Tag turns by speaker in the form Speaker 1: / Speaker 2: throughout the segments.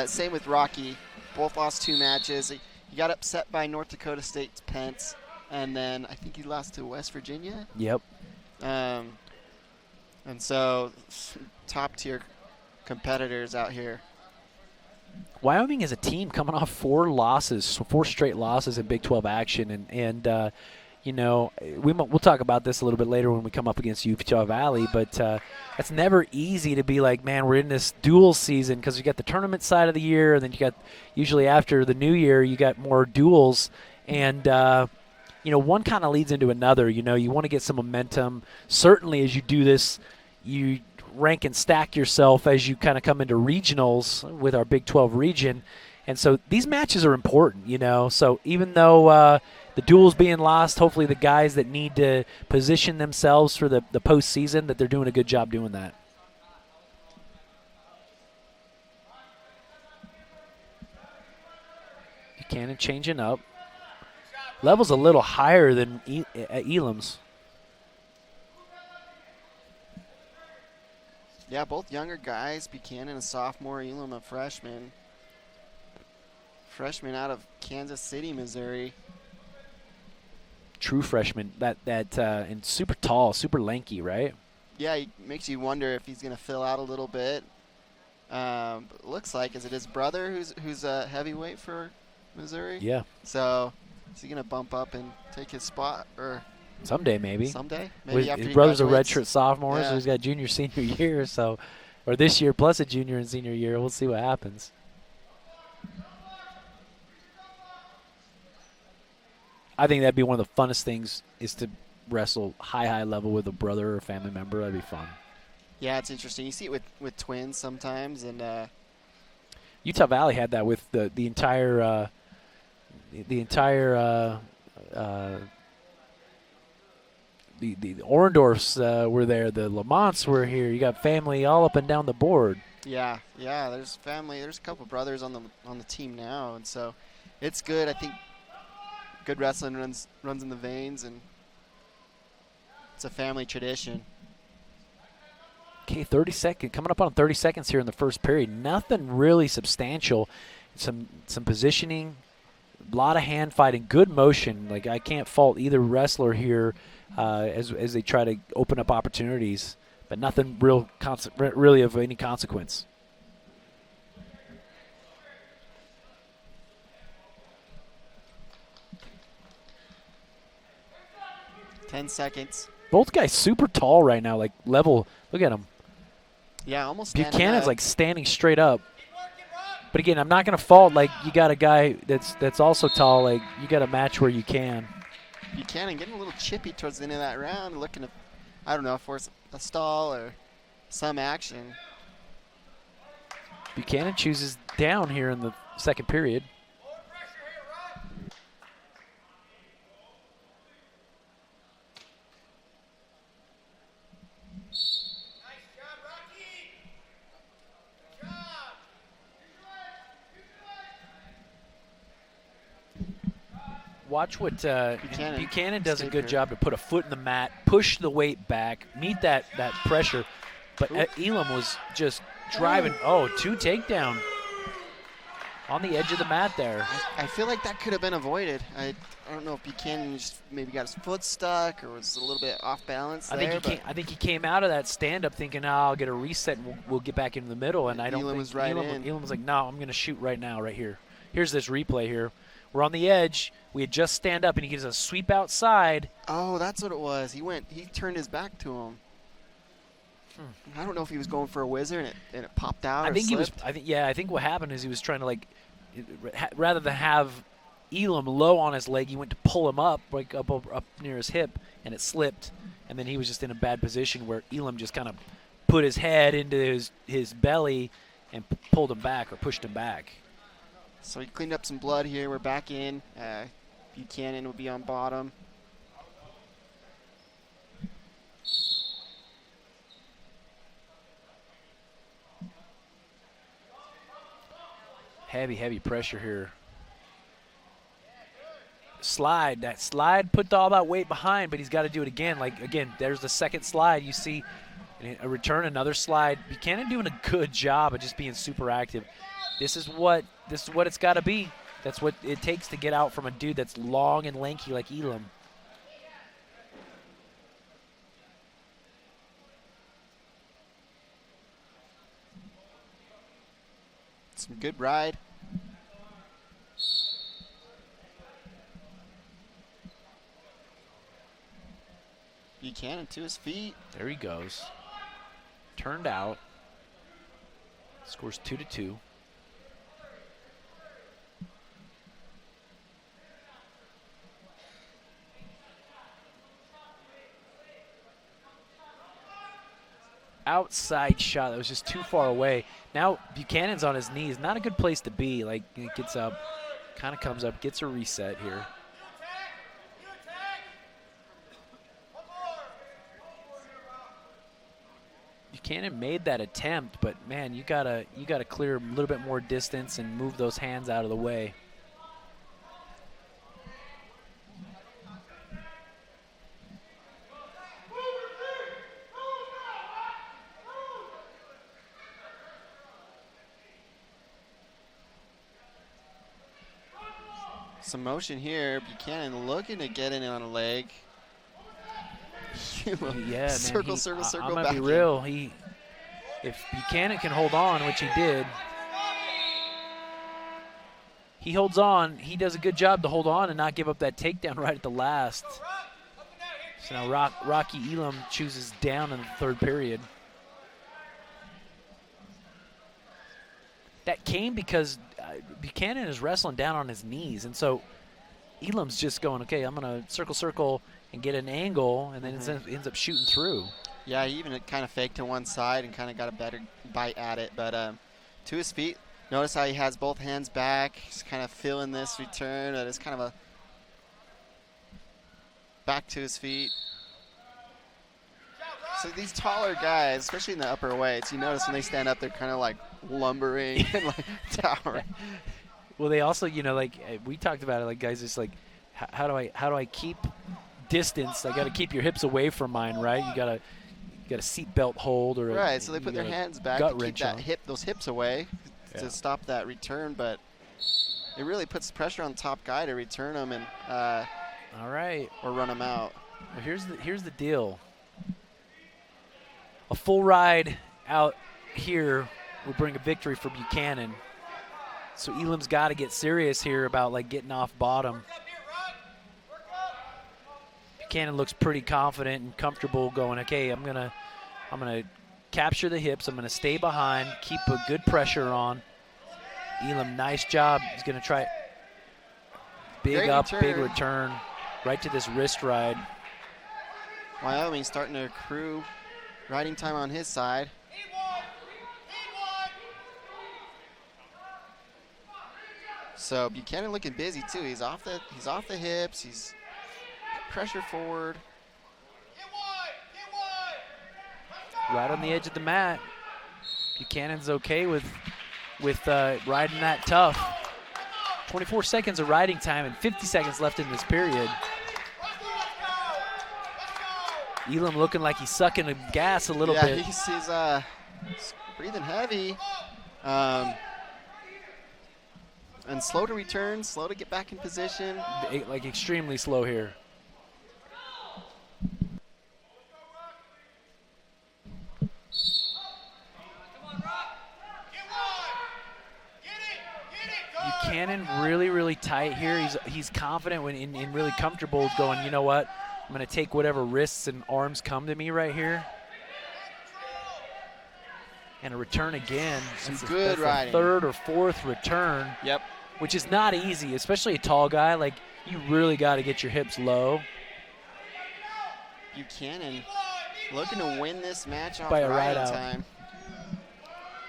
Speaker 1: same with Rocky. Both lost 2 matches. He got upset by North Dakota State's Pence, and then I think he lost to West Virginia.
Speaker 2: Yep.
Speaker 1: And so top-tier competitors out here.
Speaker 2: Wyoming is a team coming off 4 straight losses in Big 12 action, and you know, we'll talk about this a little bit later when we come up against Utah Valley, but it's never easy to be like, man, we're in this dual season because you got the tournament side of the year, and then you got usually after the new year you got more duels, and you know, one kind of leads into another. You know, you want to get some momentum. Certainly as you do this, you rank and stack yourself as you kind of come into regionals with our Big 12 region, and so these matches are important, you know. So even though the duel's being lost, hopefully the guys that need to position themselves for the postseason, that they're doing a good job doing that. Buchanan changing up. Level's a little higher than Elam's.
Speaker 1: Yeah, both younger guys. Buchanan, a sophomore, Elam, a freshman. Freshman out of Kansas City, Missouri.
Speaker 2: True freshman, and super tall, super lanky, right?
Speaker 1: Yeah, he makes you wonder if he's going to fill out a little bit. But it looks like, is it his brother who's a heavyweight for Missouri?
Speaker 2: Yeah.
Speaker 1: So is he going to bump up and take his spot, or
Speaker 2: someday maybe?
Speaker 1: Someday, maybe after
Speaker 2: his brother's
Speaker 1: graduates.
Speaker 2: a redshirt sophomore,
Speaker 1: Yeah.
Speaker 2: so he's got junior, senior year, or this year plus a junior and senior year. We'll see what happens. I think that'd be one of the funnest things is to wrestle high level with a brother or family member. That'd be fun.
Speaker 1: Yeah, it's interesting. You see it with twins sometimes, and
Speaker 2: Utah Valley had that with the entire the Orendorfs were there. The Lamonts were here. You got family all up and down the board.
Speaker 1: Yeah. There's family. There's a couple brothers on the team now, and so it's good. I think good wrestling runs in the veins, and it's a family tradition.
Speaker 2: Okay, 30 seconds. Coming up on 30 seconds here in the first period. Nothing really substantial. Some positioning, a lot of hand fighting, good motion. Like, I can't fault either wrestler here as they try to open up opportunities, but nothing really of any consequence.
Speaker 1: Ten seconds.
Speaker 2: Both guys super tall right now, like level. Look at them.
Speaker 1: Yeah, almost.
Speaker 2: Buchanan's like standing straight up. But again, I'm not going to fault, like, you got a guy that's also tall. Like, you got a match where you can.
Speaker 1: Buchanan getting a little chippy towards the end of that round, looking to, I don't know, force a stall or some action.
Speaker 2: Buchanan chooses down here in the second period. Watch what Buchanan does a good job to put a foot in the mat, push the weight back, meet that pressure. But Elam was just driving. Oh, 2 takedown on the edge of the mat there.
Speaker 1: I feel like that could have been avoided. I don't know if Buchanan just maybe got his foot stuck or was a little bit off balance
Speaker 2: I
Speaker 1: there.
Speaker 2: think he came out of that stand-up thinking, I'll get a reset and we'll get back into the middle. And I don't
Speaker 1: Elam
Speaker 2: think
Speaker 1: was right in.
Speaker 2: Elam was like, no, I'm going to shoot right now, right here. Here's this replay here. We're on the edge. We had just stand up, and he gives a sweep outside.
Speaker 1: Oh, that's what it was. He turned his back to him. I don't know if he was going for a whizzer and it popped out.
Speaker 2: I think what happened is he was trying to, like, rather than have Elam low on his leg, he went to pull him up, like up near his hip, and it slipped. And then he was just in a bad position where Elam just kind of put his head into his belly and pulled him back or pushed him back.
Speaker 1: So he cleaned up some blood here. We're back in. Buchanan will be on bottom.
Speaker 2: Heavy pressure here. That slide put all that weight behind, but he's got to do it again. Like, again, there's the second slide. You see a return, another slide. Buchanan doing a good job of just being super active. This is what it's got to be. That's what it takes to get out from a dude that's long and lanky like Elam.
Speaker 1: Some good ride. Buchanan to his feet.
Speaker 2: There he goes. Turned out. Scores 2-2. Outside shot that was just too far away. Now Buchanan's on his knees. Not a good place to be. Like, he gets up, kind of comes up, gets a reset here. Buchanan made that attempt, but man, you gotta clear a little bit more distance and move those hands out of the way.
Speaker 1: Some motion here. Buchanan looking to get in on a leg.
Speaker 2: Yeah, man.
Speaker 1: Circle,
Speaker 2: I'm
Speaker 1: back
Speaker 2: gonna be real. If Buchanan can hold on, which he did, he holds on. He does a good job to hold on and not give up that takedown right at the last. So now Rocky Elam chooses down in the third period. That came because Buchanan is wrestling down on his knees, and so Elam's just going, okay, I'm going to circle and get an angle, and then ends up shooting through.
Speaker 1: Yeah, he even kind of faked to one side and kind of got a better bite at it. But to his feet, notice how he has both hands back. He's kind of feeling this return. That is kind of a back to his feet. So these taller guys, especially in the upper weights, you notice when they stand up, they're kind of like lumbering and like towering.
Speaker 2: Well, they also, like we talked about it, like guys, it's like, how do I keep distance? I got to keep your hips away from mine, right? You got a seatbelt hold or
Speaker 1: right. So they put their hands back to keep those hips away to stop that return, but it really puts pressure on the top guy to return them and
Speaker 2: all right,
Speaker 1: or run them out.
Speaker 2: Well, here's the deal. A full ride out here will bring a victory for Buchanan. So Elam's got to get serious here about like getting off bottom. Buchanan looks pretty confident and comfortable going, okay, I'm gonna capture the hips, I'm gonna stay behind, keep a good pressure on. Elam, nice job. He's gonna try big return right to this wrist ride.
Speaker 1: Wyoming starting to accrue riding time on his side. So Buchanan looking busy too. He's off the hips. He's pressure forward.
Speaker 2: Right on the edge of the mat. Buchanan's okay with riding that tough. 24 seconds of riding time and 50 seconds left in this period. Elam looking like he's sucking the gas a little bit.
Speaker 1: Yeah, he's breathing heavy. And slow to return, slow to get back in position.
Speaker 2: Like extremely slow here. Buchanan really, really tight here. He's confident and really comfortable going, you know what? I'm going to take whatever wrists and arms come to me right here. And a return again.
Speaker 1: Some good riding.
Speaker 2: Third or fourth return.
Speaker 1: Yep.
Speaker 2: Which is not easy, especially a tall guy. Like, you really got to get your hips low.
Speaker 1: Buchanan looking to win this match off
Speaker 2: by a ride
Speaker 1: riding
Speaker 2: out.
Speaker 1: Time.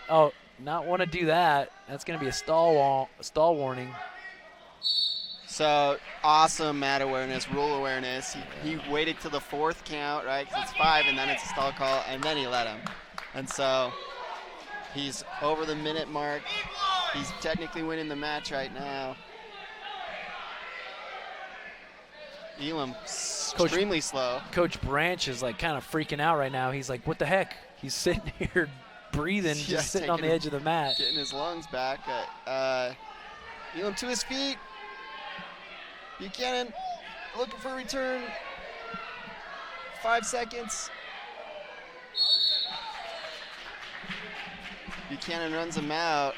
Speaker 2: Oh, not want to do that. That's going to be a stall warning.
Speaker 1: So awesome mat awareness, rule awareness. He waited till the fourth count, right? Because it's 5, and then it's a stall call, and then he let him. And so he's over the minute mark. He's technically winning the match right now. Elam extremely slow.
Speaker 2: Coach Branch is like kind of freaking out right now. He's like, what the heck? He's sitting here breathing,
Speaker 1: Yeah,
Speaker 2: just sitting on the edge of the mat.
Speaker 1: Getting his lungs back. Elam to his feet. Buchanan looking for a return. 5 seconds. Buchanan runs him out.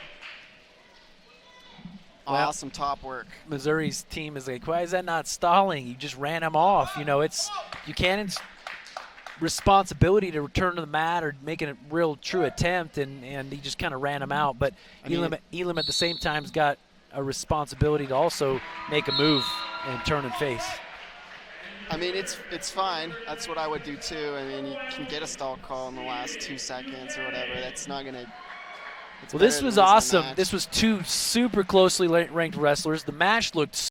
Speaker 2: Well,
Speaker 1: Awesome top work.
Speaker 2: Missouri's team is like, why is that not stalling? You just ran him off. You know, it's Buchanan's responsibility to return to the mat or make a real true attempt, and he just kind of ran him out. But Elam at the same time has got a responsibility to also make a move and turn and face.
Speaker 1: I mean, it's fine. That's what I would do too. I mean, you can get a stall call in the last 2 seconds or whatever. That's not going to.
Speaker 2: Well, this was awesome. This was two super closely ranked wrestlers. The match looked